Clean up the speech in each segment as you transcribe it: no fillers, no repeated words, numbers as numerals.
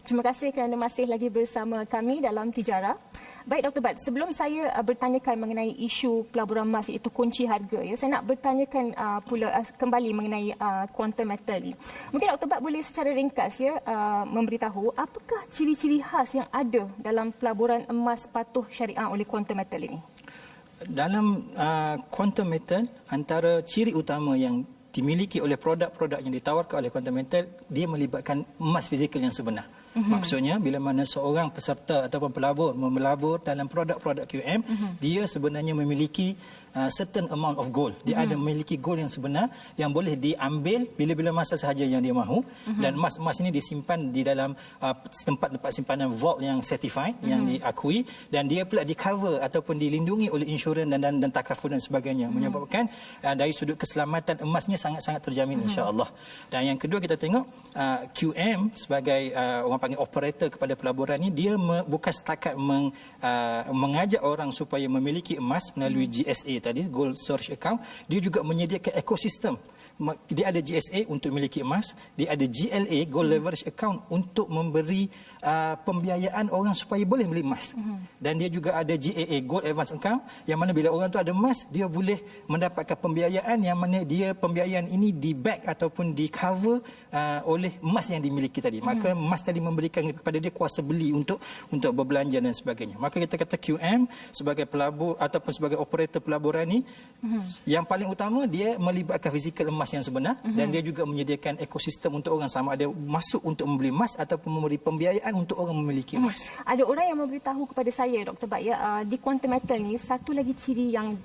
Terima kasih kerana masih lagi bersama kami dalam Tijara. Baik Dr. Bat, sebelum saya bertanyakan mengenai isu pelaburan emas iaitu kunci harga, saya nak bertanyakan pula kembali mengenai quantum metal ni. Mungkin Dr. Bat boleh secara ringkas memberitahu apakah ciri-ciri khas yang ada dalam pelaburan emas patuh syariah oleh quantum metal ini? Dalam quantum metal, antara ciri utama yang dimiliki oleh produk-produk yang ditawarkan oleh quantum metal, dia melibatkan emas fizikal yang sebenar. Maksudnya bila mana seorang peserta ataupun pelabur melabur dalam produk-produk QM, dia sebenarnya memiliki certain amount of gold. Dia ada memiliki gold yang sebenar yang boleh diambil bila-bila masa sahaja yang dia mahu, dan emas-emas ini disimpan di dalam tempat-tempat simpanan vault yang certified, yang diakui, dan dia pula di cover ataupun dilindungi oleh insurans dan takaful dan sebagainya, menyebabkan dari sudut keselamatan emasnya sangat-sangat terjamin insya-Allah. Dan yang kedua kita tengok QM sebagai orang panggil operator kepada pelaburan ini, dia bukan setakat mengajak orang supaya memiliki emas melalui GSA tadi, Gold Storage Account, dia juga menyediakan ekosistem. Dia ada GSA untuk memiliki emas, dia ada GLA, Gold Leverage Account, untuk memberi pembiayaan orang supaya boleh beli emas. Dan dia juga ada GAA, Gold Advance Account, yang mana bila orang tu ada emas, dia boleh mendapatkan pembiayaan yang mana pembiayaan ini di-back ataupun di-cover oleh emas yang dimiliki tadi. Maka emas tadi memberikan kepada dia kuasa beli untuk berbelanja dan sebagainya. Maka kita kata QM sebagai pelabur ataupun sebagai operator pelaburan ini, yang paling utama dia melibatkan fizikal emas yang sebenar, dan dia juga menyediakan ekosistem untuk orang, sama ada masuk untuk membeli emas ataupun memberi pembiayaan untuk orang memiliki emas. Ada orang yang memberitahu kepada saya, Dr. Bat, di quantum metal ni satu lagi ciri yang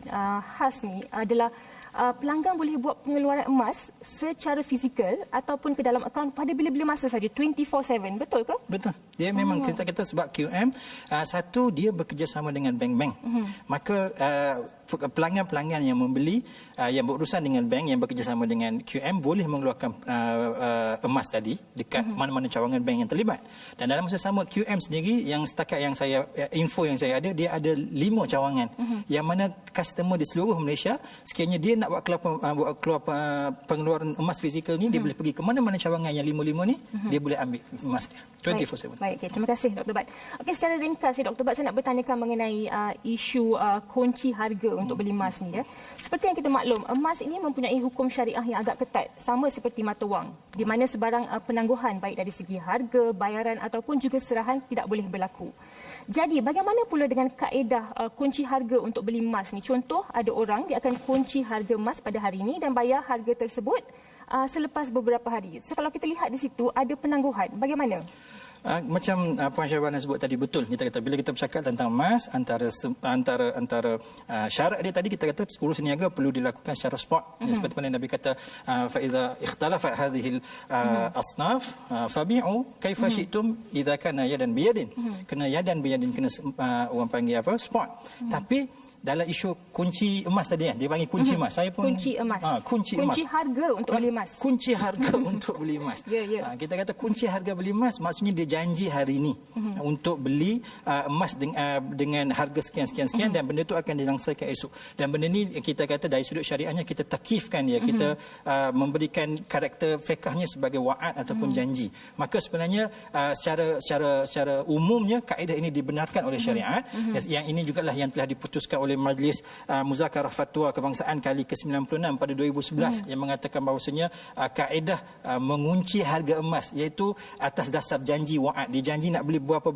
khas ni adalah pelanggan boleh buat pengeluaran emas secara fizikal ataupun ke dalam akaun pada bila-bila masa saja, 24/7. Betul ke? Betul. Dia memang kita sebab QM, satu, dia bekerjasama dengan bank-bank. Maka pelanggan-pelanggan yang membeli, yang berurusan dengan bank yang bekerjasama dengan QM, boleh mengeluarkan emas tadi dekat mana-mana cawangan bank yang terlibat. Dan dalam masa sama, QM sendiri, yang setakat yang info yang saya ada, dia ada 5 cawangan yang mana customer di seluruh Malaysia, sekiranya dia nak buat keluar pengeluaran emas fizikal ni, dia boleh pergi ke mana-mana cawangan yang 5 ni, dia boleh ambil emas dia 24/7. Baik, terima kasih Dr. Bat. Okey, secara ringkas Dr. Bat, saya nak bertanyakan mengenai isu kunci harga untuk beli emas ni. Seperti yang kita maklum, emas ini mempunyai hukum syariah yang agak ketat, sama seperti mata wang, di mana sebarang penangguhan baik dari segi harga, bayaran ataupun juga serahan tidak boleh berlaku. Jadi, bagaimana pula dengan kaedah kunci harga untuk beli emas ni? Contoh, ada orang dia akan kunci harga emas pada hari ini dan bayar harga tersebut selepas beberapa hari. So, kalau kita lihat di situ ada penangguhan, bagaimana? Macam Puan Syahbana sebut tadi, betul. Kita kata bila kita bercakap tentang emas, antara syarat dia tadi, kita kata urus niaga perlu dilakukan secara spot. Seperti mana Nabi kata, fa idza ikhtalafat hadhihi asnaf fabi'u kaifa syi'tum idza kana yadan biyadin. Kena yadan biyadin, kena orang panggil apa? Spot. Tapi dalam isu kunci emas tadi, dia panggil kunci emas. Saya pun kunci emas. Kunci emas. Kunci harga untuk beli emas. Kunci harga untuk beli emas. Kita kata kunci harga beli emas, maksudnya dia janji hari ini untuk beli emas dengan harga sekian, dan benda itu akan dilangsaikan esok. Dan benda ni kita kata dari sudut syariahnya kita takifkan dia, kita memberikan karakter fiqahnya sebagai wa'ad ataupun janji. Maka sebenarnya secara umumnya kaedah ini dibenarkan oleh syariat. Yang ini jugalah yang telah diputuskan oleh Majlis Muzakarah Fatwa Kebangsaan kali ke-96 pada 2011 yang mengatakan bahawasanya kaedah mengunci harga emas, iaitu atas dasar janji wa'ad. Dia janji nak beli berapa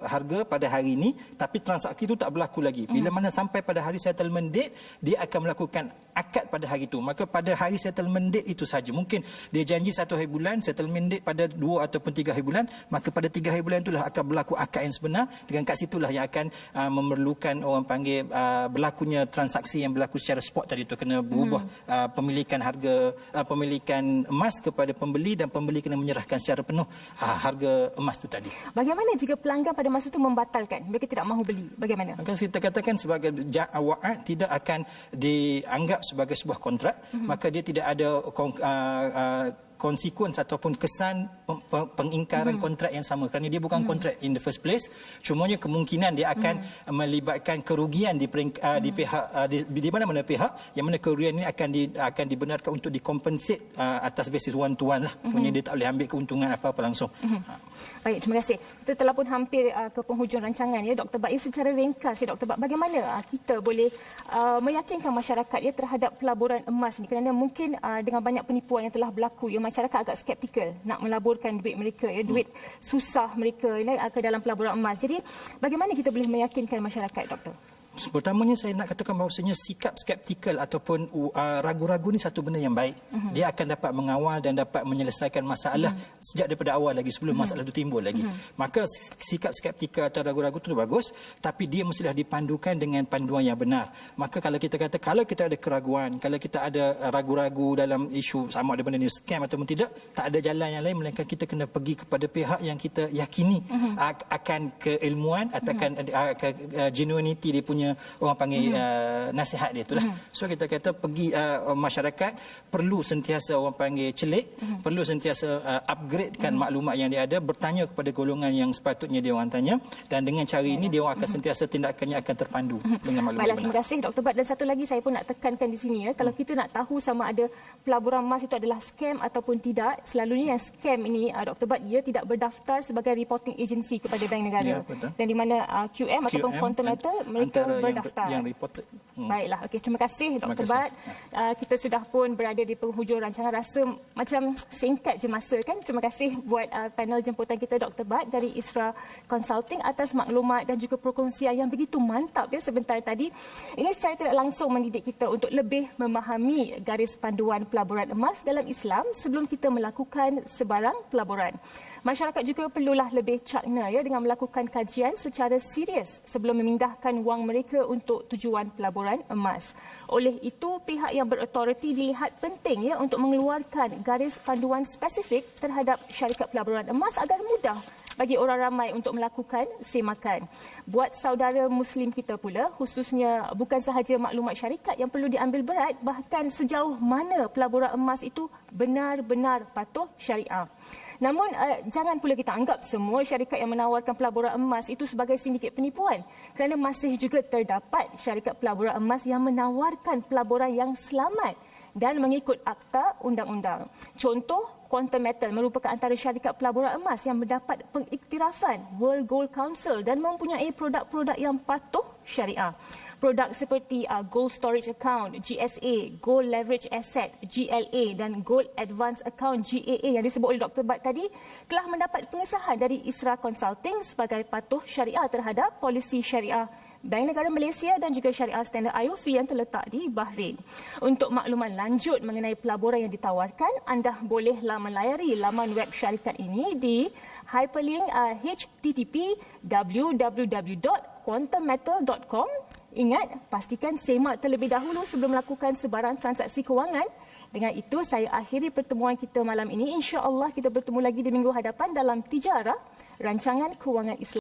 harga pada hari ini, tapi transaksi itu tak berlaku lagi. Bila mana sampai pada hari settlement date, dia akan melakukan akad pada hari itu. Maka pada hari settlement date itu saja. Mungkin dia janji 1 hari bulan, settlement date pada 2 ataupun 3 hari bulan, maka pada 3 hari bulan itulah akan berlaku akad yang sebenar. Dengan kat situlah yang akan memerlukan orang panggil berlakunya transaksi yang berlaku secara spot tadi itu. Kena berubah pemilikan harga, pemilikan emas kepada pembeli, dan pembeli kena menyerahkan secara penuh harga emas itu tadi. Bagaimana jika pelanggan pada masa itu membatalkan, mereka tidak mahu beli? Bagaimana? Maka kita katakan sebagai wa'ad tidak akan dianggap sebagai sebuah kontrak, maka dia tidak ada konsekuens ataupun kesan pengingkaran kontrak yang sama, kerana dia bukan kontrak in the first place. Cumanya kemungkinan dia akan melibatkan kerugian di pihak di mana-mana pihak, yang mana kerugian ini akan dibenarkan untuk dikompensate atas basis one to one lah. Punya dia tak boleh ambil keuntungan apa-apa langsung. Baik, terima kasih. Kita telah pun hampir ke penghujung rancangan ya, Dr. Bat. Secara ringkas ya, Dr. Bat, bagaimana kita boleh meyakinkan masyarakat ya terhadap pelaburan emas ni, kerana mungkin dengan banyak penipuan yang telah berlaku ya, masyarakat agak skeptikal nak melaburkan duit mereka ya, duit susah mereka ya, ke dalam pelaburan emas. Jadi bagaimana kita boleh meyakinkan masyarakat, Doktor? Pertamanya saya nak katakan bahawasanya sikap skeptikal ataupun ragu-ragu ni satu benda yang baik. Dia akan dapat mengawal dan dapat menyelesaikan masalah sejak daripada awal lagi, sebelum masalah itu timbul lagi. Maka sikap skeptikal atau ragu-ragu itu bagus, tapi dia mestilah dipandukan dengan panduan yang benar. Maka kalau kita kata, kalau kita ada keraguan, kalau kita ada ragu-ragu dalam isu sama ada benda ni scam ataupun tidak, tak ada jalan yang lain melainkan kita kena pergi kepada pihak yang kita yakini akan keilmuan atau akan ke genuinity dia punya, orang panggil nasihat dia itulah. So kita kata pergi masyarakat perlu sentiasa orang panggil celik, perlu sentiasa upgradekan maklumat yang dia ada, bertanya kepada golongan yang sepatutnya dia orang tanya, dan dengan cara ini dia orang akan sentiasa tindakannya akan terpandu dengan maklumat benar. Terima kasih Dr. Bat, dan satu lagi saya pun nak tekankan di sini ya, kalau kita nak tahu sama ada pelaburan emas itu adalah scam ataupun tidak, selalunya yang scam ini Dr. Bat, dia tidak berdaftar sebagai reporting agency kepada bank negara. Ya, dan di mana QM ataupun Quantum Metal mereka berdaftar. Yang reported. Baiklah, okey, terima kasih Dr. Bat. Kita sudah pun berada di penghujung rancangan, rasa macam singkat je masa kan. Terima kasih buat panel jemputan kita Dr. Bat dari Isra Consulting atas maklumat dan juga perkongsian yang begitu mantap ya sebentar tadi. Ini secara tidak langsung mendidik kita untuk lebih memahami garis panduan pelaburan emas dalam Islam sebelum kita melakukan sebarang pelaburan. Masyarakat juga perlulah lebih cakna ya dengan melakukan kajian secara serius sebelum memindahkan wang mereka untuk tujuan pelaburan emas. Oleh itu, pihak yang berautoriti dilihat penting ya untuk mengeluarkan garis panduan spesifik terhadap syarikat pelaburan emas agar mudah bagi orang ramai untuk melakukan semakan. Buat saudara Muslim kita pula, khususnya bukan sahaja maklumat syarikat yang perlu diambil berat, bahkan sejauh mana pelaburan emas itu benar-benar patuh syariah. Namun, jangan pula kita anggap semua syarikat yang menawarkan pelaburan emas itu sebagai sindiket penipuan, kerana masih juga terdapat syarikat pelaburan emas yang menawarkan pelaburan yang selamat dan mengikut akta undang-undang. Contoh, Quantum Metal merupakan antara syarikat pelaburan emas yang mendapat pengiktirafan World Gold Council dan mempunyai produk-produk yang patuh syariah. Produk seperti Gold Storage Account, GSA, Gold Leverage Asset, GLA dan Gold Advance Account, GAA yang disebut oleh Dr. Bat tadi telah mendapat pengesahan dari Isra Consulting sebagai patuh syariah terhadap polisi syariah Bank Negara Malaysia dan juga syariah standard IOF yang terletak di Bahrain. Untuk makluman lanjut mengenai pelaburan yang ditawarkan, anda bolehlah melayari laman web syarikat ini di hyperlink http www.quantummetal.com. Ingat, pastikan semak terlebih dahulu sebelum melakukan sebarang transaksi kewangan. Dengan itu, saya akhiri pertemuan kita malam ini. InsyaAllah kita bertemu lagi di minggu hadapan dalam Tijarah, rancangan kewangan Islam.